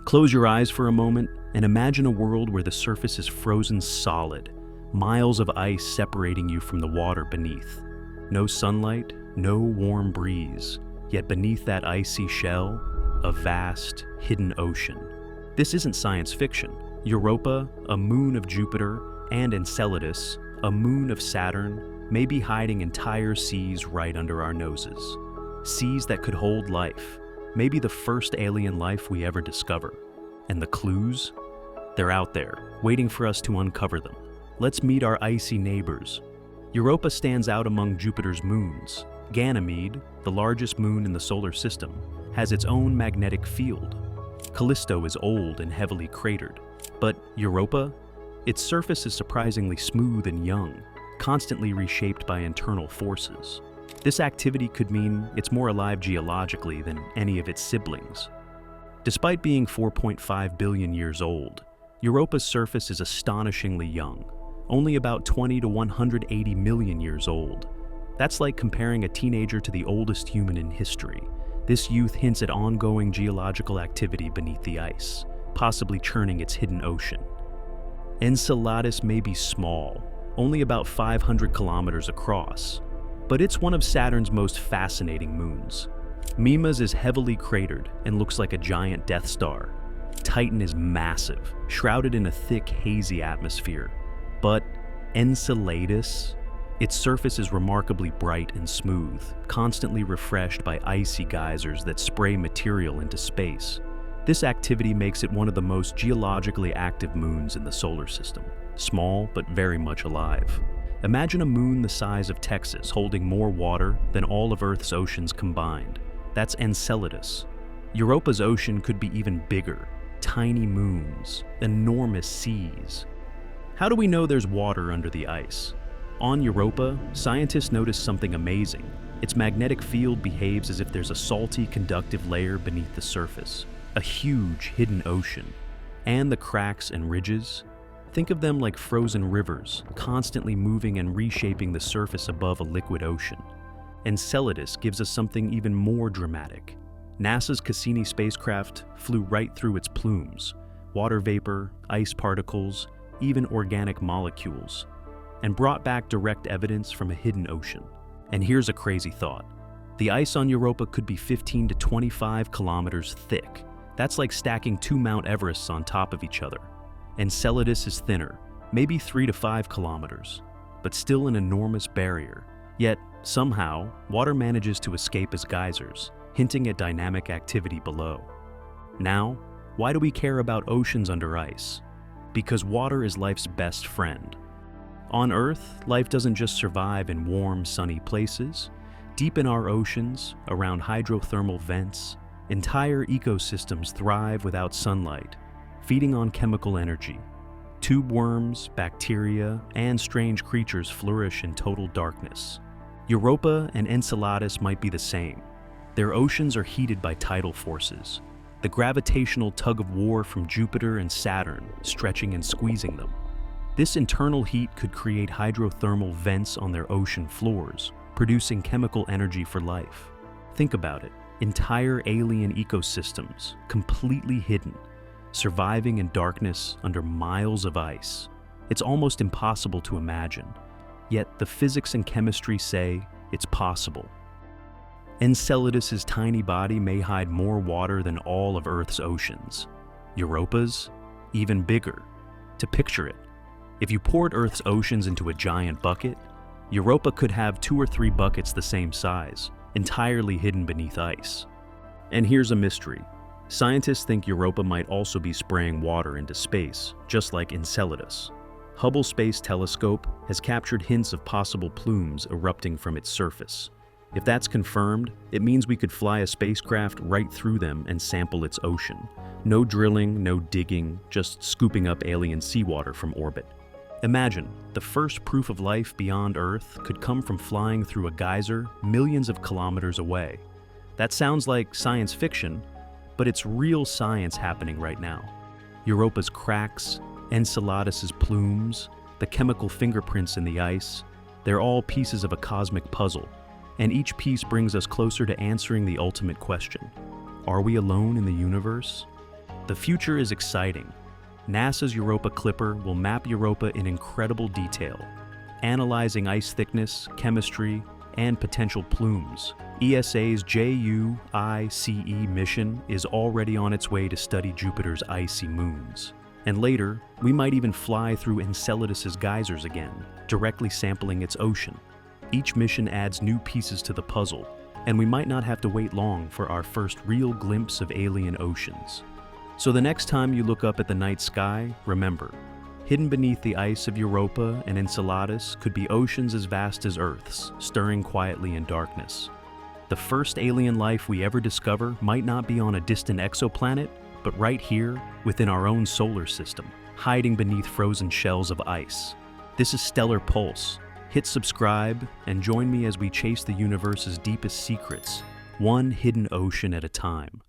Close your eyes for a moment and imagine a world where the surface is frozen solid, miles of ice separating you from the water beneath. No sunlight, no warm breeze, yet beneath that icy shell, a vast, hidden ocean. This isn't science fiction. Europa, a moon of Jupiter, and Enceladus, a moon of Saturn, may be hiding entire seas right under our noses. Seas that could hold life, maybe the first alien life we ever discover. And the clues? They're out there, waiting for us to uncover them. Let's meet our icy neighbors. Europa stands out among Jupiter's moons. Ganymede, the largest moon in the solar system, has its own magnetic field. Callisto is old and heavily cratered. But Europa? Its surface is surprisingly smooth and young, constantly reshaped by internal forces. This activity could mean it's more alive geologically than any of its siblings. Despite being 4.5 billion years old, Europa's surface is astonishingly young, only about 20 to 180 million years old. That's like comparing a teenager to the oldest human in history. This youth hints at ongoing geological activity beneath the ice, possibly churning its hidden ocean. Enceladus may be small, only about 500 kilometers across, but it's one of Saturn's most fascinating moons. Mimas is heavily cratered and looks like a giant Death Star. Titan is massive, shrouded in a thick, hazy atmosphere. But Enceladus? Its surface is remarkably bright and smooth, constantly refreshed by icy geysers that spray material into space. This activity makes it one of the most geologically active moons in the solar system. Small, but very much alive. Imagine a moon the size of Texas holding more water than all of Earth's oceans combined. That's Enceladus. Europa's ocean could be even bigger. Tiny moons, enormous seas. How do we know there's water under the ice? On Europa, scientists noticed something amazing. Its magnetic field behaves as if there's a salty, conductive layer beneath the surface. A huge, hidden ocean. And the cracks and ridges? Think of them like frozen rivers, constantly moving and reshaping the surface above a liquid ocean. Enceladus gives us something even more dramatic. NASA's Cassini spacecraft flew right through its plumes. Water vapor, ice particles, even organic molecules, and brought back direct evidence from a hidden ocean. And here's a crazy thought. The ice on Europa could be 15 to 25 kilometers thick. That's like stacking 2 Mount Everests on top of each other. Enceladus is thinner, maybe 3 to 5 kilometers, but still an enormous barrier. Yet, somehow, water manages to escape as geysers, hinting at dynamic activity below. Now, why do we care about oceans under ice? Because water is life's best friend. On Earth, life doesn't just survive in warm, sunny places. Deep in our oceans, around hydrothermal vents, entire ecosystems thrive without sunlight, feeding on chemical energy. Tube worms, bacteria, and strange creatures flourish in total darkness. Europa and Enceladus might be the same. Their oceans are heated by tidal forces, the gravitational tug-of-war from Jupiter and Saturn stretching and squeezing them. This internal heat could create hydrothermal vents on their ocean floors, producing chemical energy for life. Think about it. Entire alien ecosystems, completely hidden, surviving in darkness under miles of ice. It's almost impossible to imagine, yet the physics and chemistry say it's possible. Enceladus's tiny body may hide more water than all of Earth's oceans. Europa's? Even bigger. To picture it, if you poured Earth's oceans into a giant bucket, Europa could have 2 or 3 buckets the same size, entirely hidden beneath ice. And here's a mystery. Scientists think Europa might also be spraying water into space, just like Enceladus. Hubble Space Telescope has captured hints of possible plumes erupting from its surface. If that's confirmed, it means we could fly a spacecraft right through them and sample its ocean. No drilling, no digging, just scooping up alien seawater from orbit. Imagine, the first proof of life beyond Earth could come from flying through a geyser millions of kilometers away. That sounds like science fiction, but it's real science happening right now. Europa's cracks, Enceladus's plumes, the chemical fingerprints in the ice, they're all pieces of a cosmic puzzle. And each piece brings us closer to answering the ultimate question. Are we alone in the universe? The future is exciting. NASA's Europa Clipper will map Europa in incredible detail, analyzing ice thickness, chemistry, and potential plumes. ESA's JUICE mission is already on its way to study Jupiter's icy moons. And later, we might even fly through Enceladus's geysers again, directly sampling its ocean. Each mission adds new pieces to the puzzle, and we might not have to wait long for our first real glimpse of alien oceans. So the next time you look up at the night sky, remember, hidden beneath the ice of Europa and Enceladus could be oceans as vast as Earth's, stirring quietly in darkness. The first alien life we ever discover might not be on a distant exoplanet, but right here, within our own solar system, hiding beneath frozen shells of ice. This is Stellar Pulse. Hit subscribe and join me as we chase the universe's deepest secrets, one hidden ocean at a time.